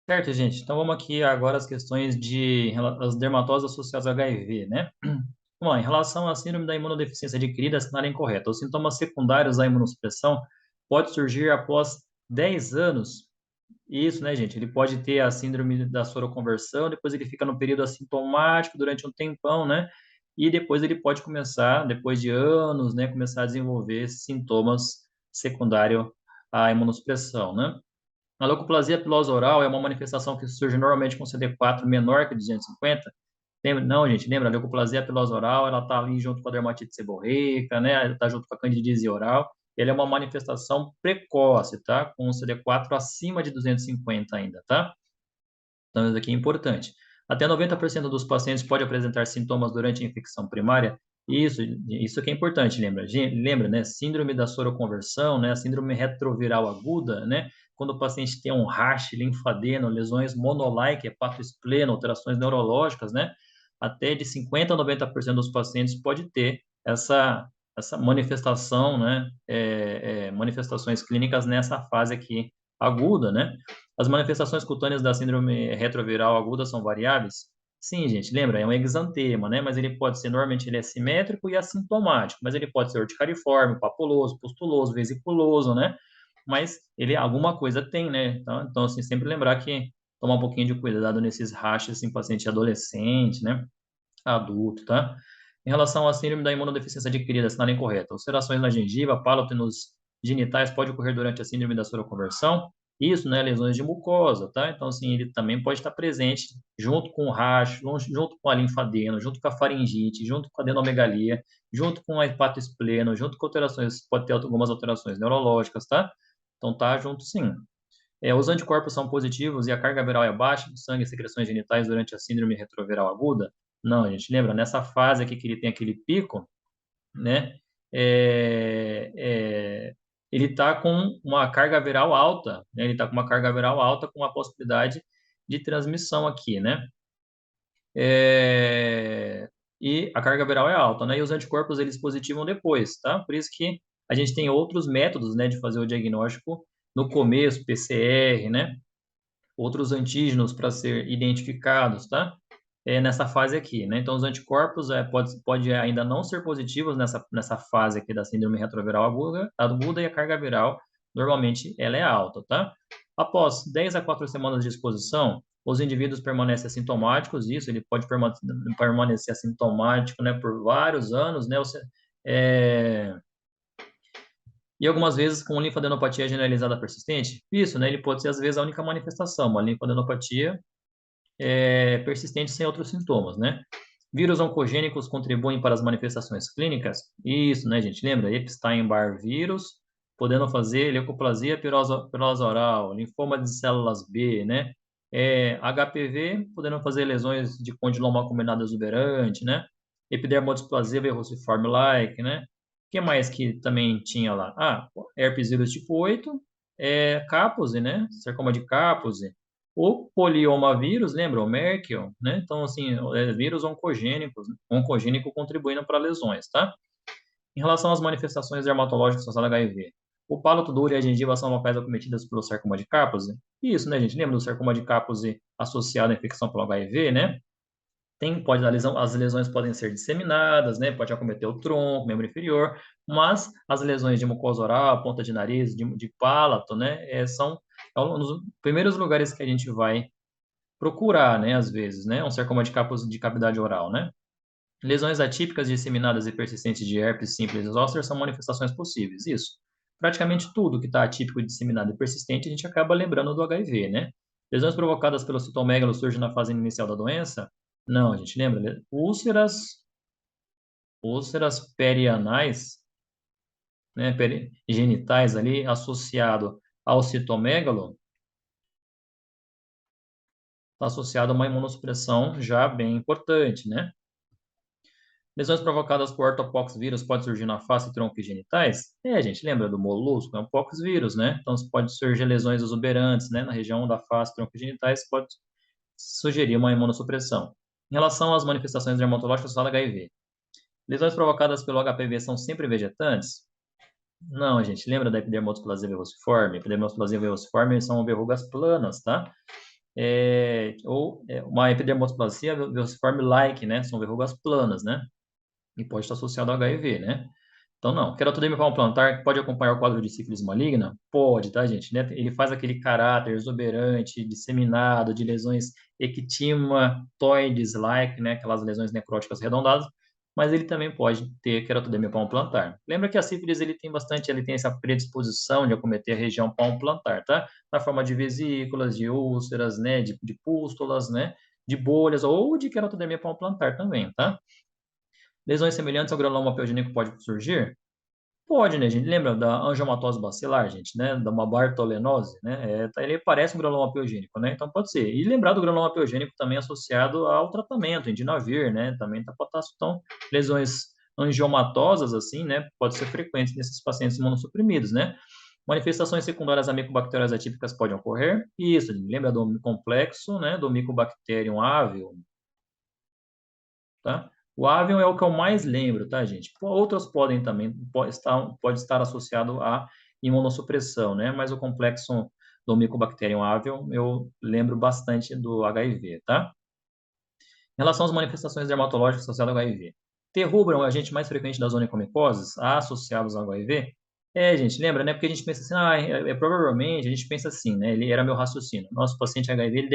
Certo, gente? Então vamos aqui agora às questões as dermatoses associadas ao HIV, né? Vamos lá, em relação à síndrome da imunodeficiência adquirida, assinala incorreta. Os sintomas secundários da imunossupressão pode surgir após 10 anos. Isso, né, gente? Ele pode ter a síndrome da soroconversão, depois ele fica no período assintomático durante um tempão, né? E depois ele pode começar, depois de anos, né, começar a desenvolver sintomas secundários à imunossupressão, né? A leucoplasia pilosa oral é uma manifestação que surge normalmente com CD4 menor que 250. Lembra? Não, gente, lembra? A leucoplasia pilosa oral, ela está ali junto com a dermatite seborreica, né? Ela está junto com a candidíase oral. Ele é uma manifestação precoce, tá? Com CD4 acima de 250 ainda, tá? Então, isso aqui é importante. Até 90% dos pacientes pode apresentar sintomas durante a infecção primária. Isso aqui é importante, lembra? Lembra, né? Síndrome da soroconversão, né? Síndrome retroviral aguda, né? Quando o paciente tem um rash, linfadeno, lesões monolike, hepatoespleno, alterações neurológicas, né? Até de 50 a 90% dos pacientes pode ter essa manifestação, né? Manifestações clínicas nessa fase aqui aguda, né? As manifestações cutâneas da síndrome retroviral aguda são variáveis? Sim, gente, lembra, é um exantema, né? Mas ele pode ser, normalmente, ele é simétrico e assintomático, mas ele pode ser urticariforme, papuloso, pustuloso, vesiculoso, né? Mas ele alguma coisa tem, né? Então assim, sempre lembrar que tomar um pouquinho de cuidado nesses rachas em paciente adolescente, né? Adulto, tá? Em relação à síndrome da imunodeficiência adquirida, assinala incorreta. Ulcerações na gengiva, pálito e nos genitais pode ocorrer durante a síndrome da soroconversão. Isso, né? Lesões de mucosa, tá? Então, assim, ele também pode estar presente junto com o racho, junto com a linfadeno, junto com a faringite, junto com a adenomegalia, junto com a hepatoespleno, junto com alterações, pode ter algumas alterações neurológicas, tá? Então, tá junto sim. Os anticorpos são positivos e a carga viral é baixa do sangue e secreções genitais durante a síndrome retroviral aguda? Não, a gente lembra, nessa fase aqui que ele tem aquele pico, né? é, é, ele está com uma carga viral alta, né? Ele está com uma carga viral alta com a possibilidade de transmissão aqui, né? E a carga viral é alta, né? E os anticorpos, eles positivam depois, tá? Por isso que a gente tem outros métodos, né, de fazer o diagnóstico no começo, PCR, né? Outros antígenos para ser identificados, tá? Nessa fase aqui, né? Então, os anticorpos pode ainda não ser positivos nessa fase aqui da síndrome retroviral aguda e a carga viral, normalmente, ela é alta, tá? Após 10 a 4 semanas de exposição, os indivíduos permanecem assintomáticos, isso, ele pode permanecer assintomático, né, por vários anos, né? É, e algumas vezes com linfadenopatia generalizada persistente, isso, né? Ele pode ser, às vezes, a única manifestação, uma linfadenopatia persistente sem outros sintomas, né? Vírus oncogênicos contribuem para as manifestações clínicas? Isso, né, gente? Lembra? Epstein-Barr vírus, podendo fazer leucoplasia pilosa oral, linfoma de células B, né? HPV, podendo fazer lesões de condiloma combinado exuberante, né? Epidermodisplasia verruciforme-like, né? O que mais que também tinha lá? Herpes vírus tipo 8, Kaposi, né? Sarcoma de Kaposi, o poliomavírus, lembra? O Merkel, né? Então, assim, vírus oncogênicos, oncogênico contribuindo para lesões, tá? Em relação às manifestações dermatológicas associadas ao HIV, o pálito duro e a gengiva são locais acometidas pelo sarcoma de Kaposi? Isso, né, gente? Lembra do sarcoma de Kaposi associado à infecção pelo HIV, né? Pode as lesões podem ser disseminadas, né? Pode acometer o tronco, membro inferior, mas as lesões de mucosa oral, ponta de nariz, de palato, né? São um dos primeiros lugares que a gente vai procurar, né? Às vezes, né? Um sarcoma de cavidade oral, né? Lesões atípicas disseminadas e persistentes de herpes simples e zoster são manifestações possíveis. Isso. Praticamente tudo que está atípico, disseminado e persistente, a gente acaba lembrando do HIV, né? Lesões provocadas pelo citomegalo surgem na fase inicial da doença? Não, a gente lembra. Úlceras perianais, né, genitais ali, associado ao citomegalo, está associado a uma imunossupressão já bem importante, né? Lesões provocadas por ortopoxvírus pode surgir na face, tronco e genitais? Gente, lembra do molusco? É um poxvírus, né? Então, pode surgir lesões exuberantes, né? Na região da face, tronco e genitais, pode sugerir uma imunossupressão. Em relação às manifestações dermatológicas, fala HIV. Lesões provocadas pelo HPV são sempre vegetantes? Não, gente, lembra da epidermodisplasia verruciforme? Epidermodisplasia verruciforme são verrugas planas, tá? uma epidermodisplasia verruciforme-like, né? São verrugas planas, né? E pode estar associado ao HIV, né? Então, não. Queratoderma palmoplantar pode acompanhar o quadro de sífilis maligna? Pode, tá, gente? Né? Ele faz aquele caráter exuberante, disseminado, de lesões ectimatoides-like, né? Aquelas lesões necróticas arredondadas, mas ele também pode ter queratoderma palmoplantar. Lembra que a sífilis, ele tem essa predisposição de acometer a região palmoplantar, tá? Na forma de vesículas, de úlceras, né? De pústulas, né? De bolhas ou de queratodermia palmoplantar também, tá? Lesões semelhantes ao granuloma piogênico pode surgir? Pode, né, gente? Lembra da angiomatose bacilar, gente, né? Da uma bartolenose, né? Ele parece um granuloma piogênico, né? Então pode ser. E lembrar do granuloma piogênico também associado ao tratamento, indinavir, né? Também tá potássio. Então, lesões angiomatosas, assim, né? Pode ser frequentes nesses pacientes imunossuprimidos, né? Manifestações secundárias a micobacteriais atípicas podem ocorrer. Isso, lembra do complexo, né? Do Mycobacterium avium, tá? O Avian é o que eu mais lembro, tá, gente? Outros podem também, pode estar associado à imunossupressão, né? Mas o complexo do Mycobacterium avium, eu lembro bastante do HIV, tá? Em relação às manifestações dermatológicas associadas ao HIV. Terrubra é o agente mais frequente das onicomicoses associados ao HIV? Gente, lembra, né? Porque a gente pensa assim, provavelmente, a gente pensa assim, né? Ele era meu raciocínio. Nosso paciente HIV, ele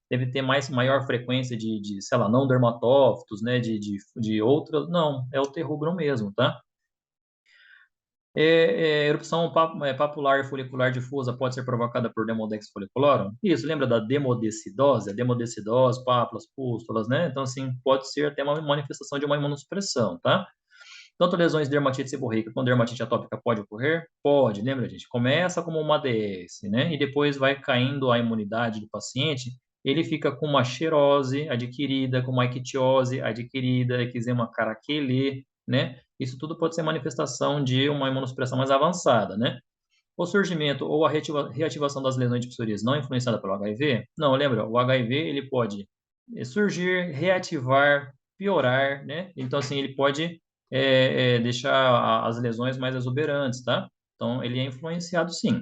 deve ter maior frequência sei lá, não dermatófitos, né? De outras. Não, é o terrubrum mesmo, tá? Erupção papular folicular difusa pode ser provocada por Demodex folliculorum? Isso, lembra da demodecidose? A demodecidose, pápulas, pústulas, né? Então, assim, pode ser até uma manifestação de uma imunossupressão, tá? Tanto lesões de dermatite seborreica quanto dermatite atópica pode ocorrer? Pode, lembra, gente? Começa como uma DS, né? E depois vai caindo a imunidade do paciente, ele fica com uma xerose adquirida, com uma ictiose adquirida, eczema caraquelê, né? Isso tudo pode ser manifestação de uma imunossupressão mais avançada, né? O surgimento ou a reativação das lesões de psoríase não é influenciada pelo HIV? Não, lembra, o HIV ele pode surgir, reativar, piorar, né? Então, assim, ele pode deixar as lesões mais exuberantes, tá? Então, ele é influenciado sim.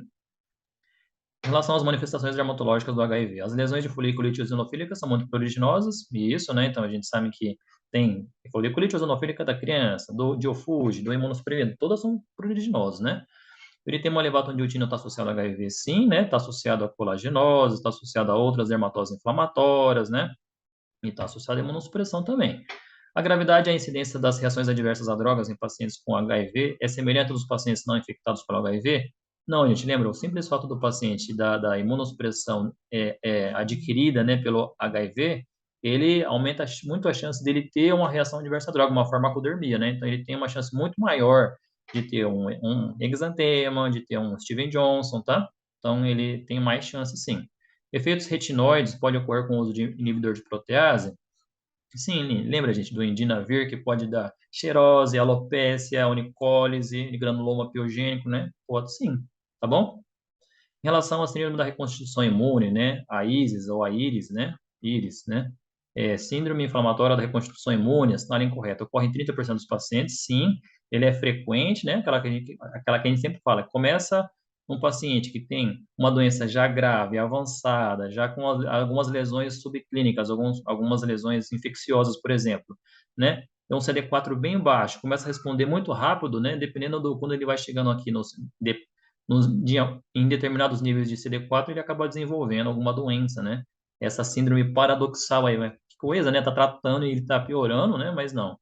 Em relação às manifestações dermatológicas do HIV, as lesões de foliculite eosinofílica são muito pruriginosas, e isso, né? Então, a gente sabe que tem foliculite eosinofílica da criança, do diofuge, do imunossuprimido, todas são pruriginosas, né? Eritema levatondiotina está associado a HIV, sim, né? Está associado a colagenose, está associado a outras dermatoses inflamatórias, né? E está associado à imunossupressão também. A gravidade e a incidência das reações adversas a drogas em pacientes com HIV é semelhante aos pacientes não infectados por HIV? Não, gente, lembra, o simples fato do paciente da imunossupressão adquirida, né, pelo HIV, ele aumenta muito a chance dele ter uma reação adversa à droga, uma farmacodermia, né? Então, ele tem uma chance muito maior de ter um exantema, de ter um Steven Johnson, tá? Então, ele tem mais chance, sim. Efeitos retinoides podem ocorrer com o uso de inibidor de protease? Sim, lembra, gente, do indinavir, que pode dar xerose, alopécia, unicólise, granuloma piogênico, né? Pode sim, tá bom? Em relação à síndrome da reconstituição imune, né? A ISIS ou a IRIS, né? IRIS, né? Síndrome inflamatória da reconstituição imune, assinale incorreto, ocorre em 30% dos pacientes, sim, ele é frequente, né? Aquela que a gente sempre fala, começa um paciente que tem uma doença já grave, avançada, já com algumas lesões subclínicas, algumas lesões infecciosas, por exemplo, né? Então, um CD4 bem baixo, começa a responder muito rápido, né? Dependendo do quando ele vai chegando aqui em determinados níveis de CD4, ele acaba desenvolvendo alguma doença, né? Essa síndrome paradoxal aí, né? Que coisa, né? Tá tratando e ele tá piorando, né? Mas não,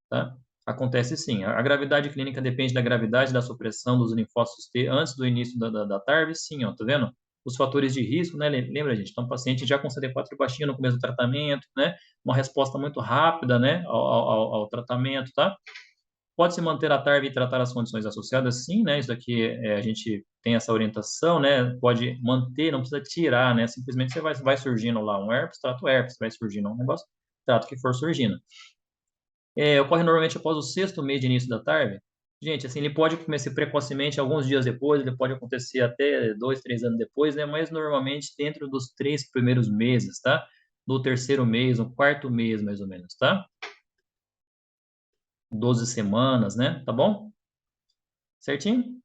tá? Acontece sim. A gravidade clínica depende da gravidade da supressão dos linfócitos T antes do início da TARV, sim, ó, tá vendo? Os fatores de risco, né? Lembra, gente? Então, paciente já com CD4 baixinho no começo do tratamento, né? Uma resposta muito rápida, né? Ao tratamento, tá? Pode-se manter a TARV e tratar as condições associadas? Sim, né? Isso aqui a gente tem essa orientação, né? Pode manter, não precisa tirar, né? Simplesmente você vai surgindo lá um herpes, trata o herpes, vai surgindo um negócio, trata o que for surgindo. Ocorre normalmente após o 6º mês de início da TARV. Gente, assim, ele pode começar precocemente alguns dias depois, ele pode acontecer até 2, 3 anos depois, né? Mas normalmente dentro dos 3 primeiros meses, tá? Do 3º mês, no 4º mês, mais ou menos, tá? 12 semanas, né? Tá bom? Certinho?